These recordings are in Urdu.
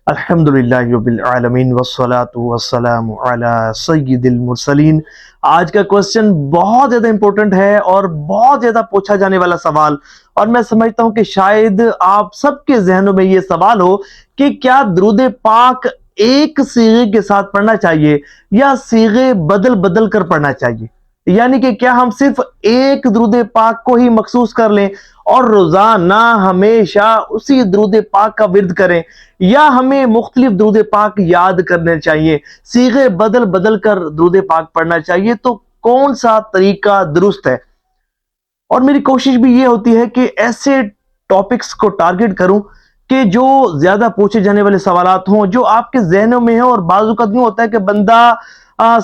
الحمدللہ رب العالمین والصلاة والسلام علی سید المرسلین۔ آج کا کوسچن بہت زیادہ امپورٹنٹ ہے اور بہت زیادہ پوچھا جانے والا سوال، اور میں سمجھتا ہوں کہ شاید آپ سب کے ذہنوں میں یہ سوال ہو کہ کیا درود پاک ایک صیغے کے ساتھ پڑھنا چاہیے یا صیغے بدل بدل کر پڑھنا چاہیے، یعنی کہ کیا ہم صرف ایک درود پاک کو ہی مخصوص کر لیں اور روزانہ ہمیشہ اسی درود پاک کا ورد کریں، یا ہمیں مختلف درود پاک یاد کرنے چاہیے، صیغے بدل بدل کر درود پاک پڑھنا چاہیے؟ تو کون سا طریقہ درست ہے؟ اور میری کوشش بھی یہ ہوتی ہے کہ ایسے ٹاپکس کو ٹارگٹ کروں کہ جو زیادہ پوچھے جانے والے سوالات ہوں، جو آپ کے ذہنوں میں ہیں۔ اور بعض اوقات یوں ہوتا ہے کہ بندہ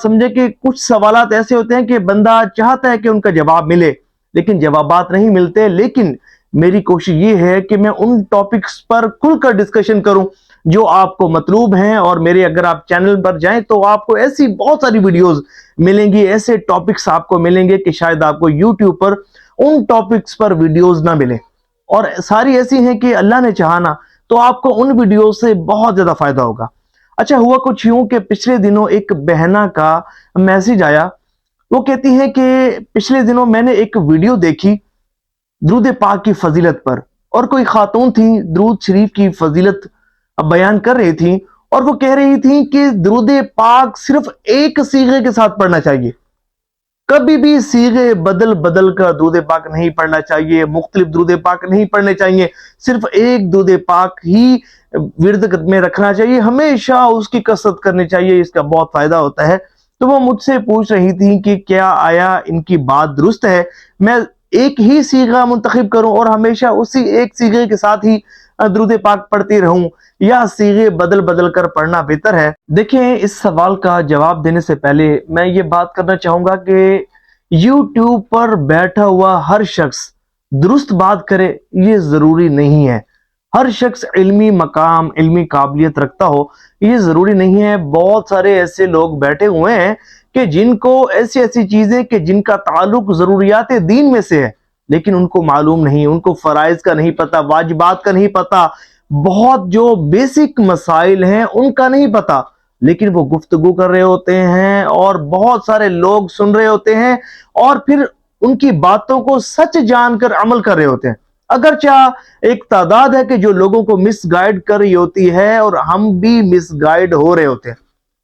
سمجھے کہ کچھ سوالات ایسے ہوتے ہیں کہ بندہ چاہتا ہے کہ ان کا جواب ملے لیکن جوابات نہیں ملتے، لیکن میری کوشش یہ ہے کہ میں ان ٹاپکس پر کھل کر ڈسکشن کروں جو آپ کو مطلوب ہیں۔ اور میرے اگر آپ چینل پر جائیں تو آپ کو ایسی بہت ساری ویڈیوز ملیں گی، ایسے ٹاپکس آپ کو ملیں گے کہ شاید آپ کو یوٹیوب پر ان ٹاپکس پر ویڈیوز نہ ملیں، اور ساری ایسی ہیں کہ اللہ نے چاہنا تو آپ کو ان ویڈیوز سے بہت زیادہ فائدہ ہوگا۔ اچھا، ہوا کچھ یوں کہ پچھلے دنوں ایک بہنہ کا میسج آیا، وہ کہتی ہے کہ پچھلے دنوں میں نے ایک ویڈیو دیکھی درود پاک کی فضیلت پر، اور کوئی خاتون تھی درود شریف کی فضیلت بیان کر رہی تھی، اور وہ کہہ رہی تھی کہ درود پاک صرف ایک صیغے کے ساتھ پڑھنا چاہیے، کبھی بھی صیغے بدل بدل کر درود پاک نہیں پڑھنا چاہیے، مختلف درود پاک نہیں پڑھنے چاہیے، صرف ایک درود پاک ہی ورد میں رکھنا چاہیے، ہمیشہ اس کی کثرت کرنی چاہیے، اس کا بہت فائدہ ہوتا ہے۔ تو وہ مجھ سے پوچھ رہی تھی کہ کیا آیا ان کی بات درست ہے، میں ایک ہی صیغہ منتخب کروں اور ہمیشہ اسی ایک صیغے کے ساتھ ہی درود پاک پڑھتی رہوں، یا صیغے بدل بدل کر پڑھنا بہتر ہے؟ دیکھیں، اس سوال کا جواب دینے سے پہلے میں یہ بات کرنا چاہوں گا کہ یوٹیوب پر بیٹھا ہوا ہر شخص درست بات کرے یہ ضروری نہیں ہے، ہر شخص علمی مقام، علمی قابلیت رکھتا ہو یہ ضروری نہیں ہے۔ بہت سارے ایسے لوگ بیٹھے ہوئے ہیں کہ جن کو ایسی ایسی چیزیں کہ جن کا تعلق ضروریات دین میں سے ہے لیکن ان کو معلوم نہیں، ان کو فرائض کا نہیں پتا، واجبات کا نہیں پتا، بہت جو بیسک مسائل ہیں ان کا نہیں پتا، لیکن وہ گفتگو کر رہے ہوتے ہیں اور بہت سارے لوگ سن رہے ہوتے ہیں اور پھر ان کی باتوں کو سچ جان کر عمل کر رہے ہوتے ہیں۔ اگرچہ ایک تعداد ہے کہ جو لوگوں کو مس گائیڈ کر رہی ہوتی ہے اور ہم بھی مس گائیڈ ہو رہے ہوتے ہیں۔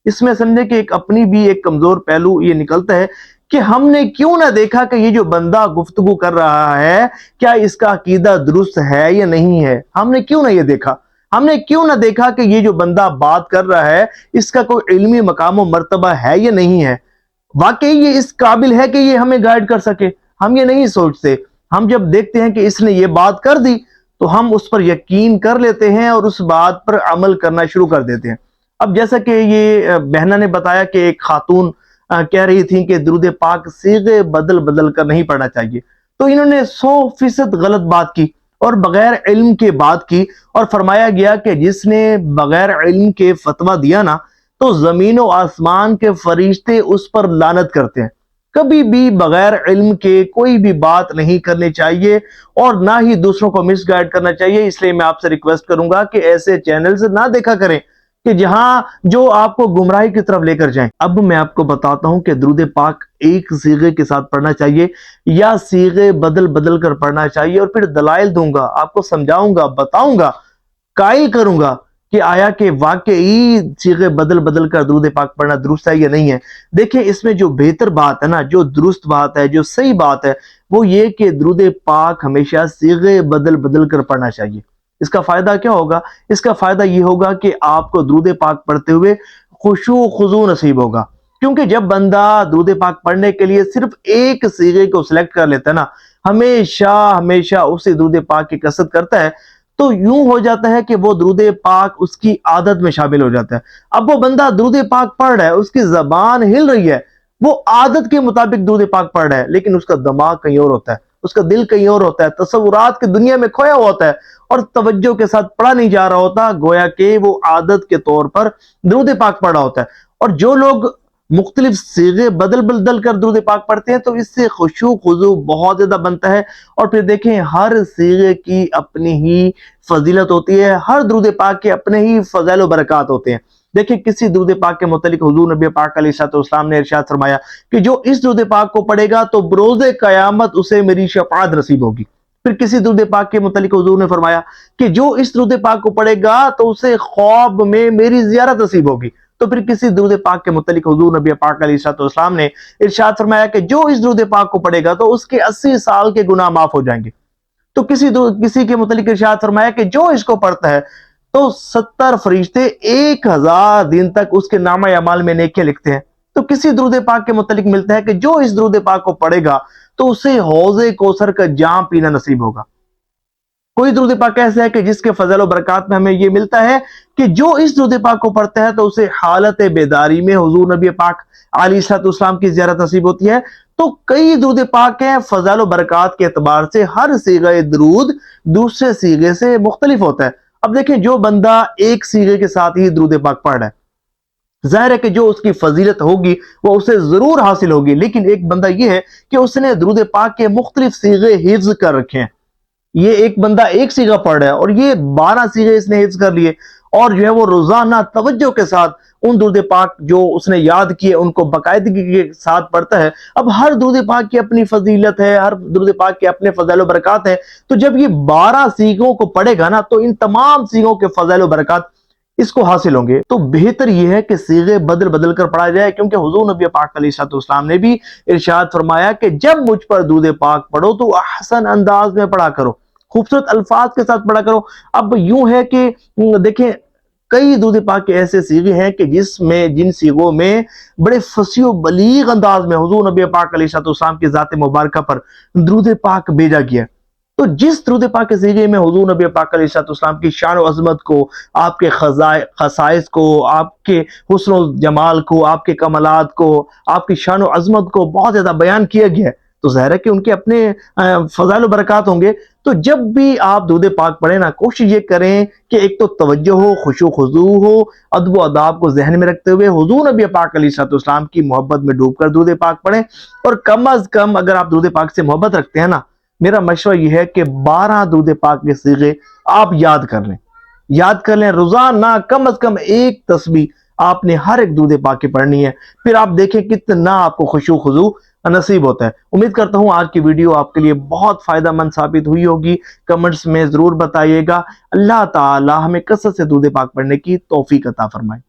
اس میں سمجھے کہ ایک اپنی بھی ایک کمزور پہلو یہ نکلتا ہے کہ ہم نے کیوں نہ دیکھا کہ یہ جو بندہ گفتگو کر رہا ہے کیا اس کا عقیدہ درست ہے یا نہیں ہے، ہم نے کیوں نہ یہ دیکھا، ہم نے کیوں نہ دیکھا کہ یہ جو بندہ بات کر رہا ہے اس کا کوئی علمی مقام و مرتبہ ہے یا نہیں ہے، واقعی یہ اس قابل ہے کہ یہ ہمیں گائیڈ کر سکے؟ ہم یہ نہیں سوچتے۔ ہم جب دیکھتے ہیں کہ اس نے یہ بات کر دی تو ہم اس پر یقین کر لیتے ہیں اور اس بات پر عمل کرنا شروع کر دیتے ہیں۔ اب جیسا کہ یہ بہنہ نے بتایا کہ ایک خاتون کہہ رہی تھی کہ درود پاک صیغے بدل بدل کر نہیں پڑھنا چاہیے، تو انہوں نے 100% غلط بات کی اور بغیر علم کے بات کی، اور فرمایا گیا کہ جس نے بغیر علم کے فتویٰ دیا نا تو زمین و آسمان کے فرشتے اس پر لعنت کرتے ہیں۔ کبھی بھی بغیر علم کے کوئی بھی بات نہیں کرنی چاہیے اور نہ ہی دوسروں کو مس گائیڈ کرنا چاہیے۔ اس لیے میں آپ سے ریکویسٹ کروں گا کہ ایسے چینلز نہ دیکھا کریں کہ جہاں جو آپ کو گمراہی کی طرف لے کر جائیں۔ اب میں آپ کو بتاتا ہوں کہ درود پاک ایک صیغے کے ساتھ پڑھنا چاہیے یا صیغے بدل بدل کر پڑھنا چاہیے، اور پھر دلائل دوں گا، آپ کو سمجھاؤں گا، بتاؤں گا، قائل کروں گا کہ آیا کہ واقعی صیغے بدل بدل کر درود پاک پڑھنا درست ہے یا نہیں ہے۔ دیکھیں، اس میں جو بہتر بات ہے نا، جو درست بات ہے، جو صحیح بات ہے، وہ یہ کہ درود پاک ہمیشہ صیغے بدل بدل کر پڑھنا چاہیے۔ اس کا فائدہ کیا ہوگا؟ اس کا فائدہ یہ ہوگا کہ آپ کو درود پاک پڑھتے ہوئے خشوع و خضوع نصیب ہوگا، کیونکہ جب بندہ درود پاک پڑھنے کے لیے صرف ایک صیغے کو سلیکٹ کر لیتا ہے نا، ہمیشہ اسی درود پاک کی کثرت کرتا ہے، تو یوں ہو جاتا ہے کہ وہ درود پاک اس کی عادت میں شامل ہو جاتا ہے۔ اب وہ بندہ درود پاک پڑھ رہا ہے، اس کی زبان ہل رہی ہے، وہ عادت کے مطابق درود پاک پڑھ رہا ہے، لیکن اس کا دماغ کہیں اور ہوتا ہے، اس کا دل کہیں اور ہوتا ہے، تصورات کی دنیا میں کھویا ہوا ہوتا ہے اور توجہ کے ساتھ پڑھا نہیں جا رہا ہوتا، گویا کہ وہ عادت کے طور پر درود پاک پڑھا ہوتا ہے۔ اور جو لوگ مختلف صیغے بدل بدل کر درود پاک پڑھتے ہیں تو اس سے خشوع خضوع بہت زیادہ بنتا ہے. اور پھر دیکھیں ہر صیغے کی اپنی ہی فضیلت ہوتی ہے, ہر درود پاک کے اپنے ہی فضائل و برکات ہوتے ہیں. دیکھیں کسی درود پاک کے متعلق حضور نبی پاک علیہ السلام نے ارشاد فرمایا کہ جو اس درود پاک کو پڑھے گا تو بروز قیامت اسے میری شفاعت نصیب ہوگی. پھر کسی درود پاک کے متعلق حضور نے فرمایا کہ جو اس درود پاک کو پڑھے گا تو اسے خواب میں میری زیارت نصیب ہوگی. تو پھر کسی درود پاک کے متعلق حضور نبی پاک علیہ السلام نے ارشاد فرمایا کہ جو اس درود پاک کو پڑھے گا تو اس کے 80 سال کے گناہ معاف ہو جائیں گے. تو کسی کے متعلق ارشاد فرمایا کہ جو اس کو پڑھتا ہے تو 70 فرشتے 1000 دن تک اس کے نامہ اعمال میں نیکیاں لکھتے ہیں. تو کسی درود پاک کے متعلق ملتا ہے کہ جو اس درود پاک کو پڑھے گا تو اسے حوض کوثر کا جام پینا نصیب ہوگا. کوئی درود پاک ایسا ہے کہ جس کے فضل و برکات میں ہمیں یہ ملتا ہے کہ جو اس درود پاک کو پڑھتا ہے تو اسے حالت بیداری میں حضور نبی پاک علیہ السلام کی زیارت نصیب ہوتی ہے. تو کئی درود پاک ہیں, فضل و برکات کے اعتبار سے ہر صیغہ درود دوسرے صیغے سے مختلف ہوتا ہے. اب دیکھیں جو بندہ ایک صیغے کے ساتھ ہی درود پاک پڑھ رہا ہے, ظاہر ہے کہ جو اس کی فضیلت ہوگی وہ اسے ضرور حاصل ہوگی, لیکن ایک بندہ یہ ہے کہ اس نے درود پاک کے مختلف صیغے حفظ کر رکھے ہیں. یہ ایک بندہ ایک صیغہ پڑھ رہا ہے اور یہ 12 صیغے اس نے حفظ کر لیے, اور جو ہے وہ روزانہ توجہ کے ساتھ ان درود پاک جو اس نے یاد کیے ان کو باقاعدگی کے ساتھ پڑھتا ہے. اب ہر درود پاک کی اپنی فضیلت ہے, ہر درود پاک کے اپنے فضائل و برکات ہیں. تو جب یہ 12 صیغوں کو پڑھے گا نا تو ان تمام صیغوں کے فضائل و برکات اس کو حاصل ہوں گے. تو بہتر یہ ہے کہ صیغے بدل بدل کر پڑھا جائے, کیونکہ حضور نبی پاک علیہ السلام نے بھی ارشاد فرمایا کہ جب مجھ پر درود پاک پڑھو تو احسن انداز میں پڑھا کرو, خوبصورت الفاظ کے ساتھ پڑھا کرو. اب یوں ہے کہ دیکھیں کئی درود پاک کے ایسے صیغے ہیں کہ جن صیغوں میں بڑے فصیح و بلیغ انداز میں حضور نبی پاک علیہ السلام کی ذات مبارکہ پر درود پاک بھیجا گیا. تو جس درود پاک کے صیغے میں حضور نبی پاک علیہ السلام کی شان و عظمت کو, آپ کے خصائص کو, آپ کے حسن و جمال کو, آپ کے کمالات کو, آپ کی شان و عظمت کو بہت زیادہ بیان کیا گیا ہے, تو ظاہر ہے کہ ان کے اپنے فضائل و برکات ہوں گے. تو جب بھی آپ درود پاک پڑھیں نا, کوشش یہ کریں کہ ایک تو توجہ ہو, خشوع خضوع ہو, ادب و آداب کو ذہن میں رکھتے ہوئے حضور نبی پاک علیہ السلام کی محبت میں ڈوب کر درود پاک پڑھیں. اور کم از کم اگر آپ درود پاک سے محبت رکھتے ہیں نا, میرا مشورہ یہ ہے کہ 12 درود پاک کے صیغے آپ یاد کر لیں. روزانہ کم از کم ایک تسبیح آپ نے ہر ایک درود پاک کی پڑھنی ہے. پھر آپ دیکھیں کتنا آپ کو خشوع خضوع نصیب ہوتا ہے. امید کرتا ہوں آج کی ویڈیو آپ کے لیے بہت فائدہ مند ثابت ہوئی ہوگی. کمنٹس میں ضرور بتائیے گا. اللہ تعالی ہمیں کثرت سے درود پاک پڑھنے کی توفیق عطا فرمائے.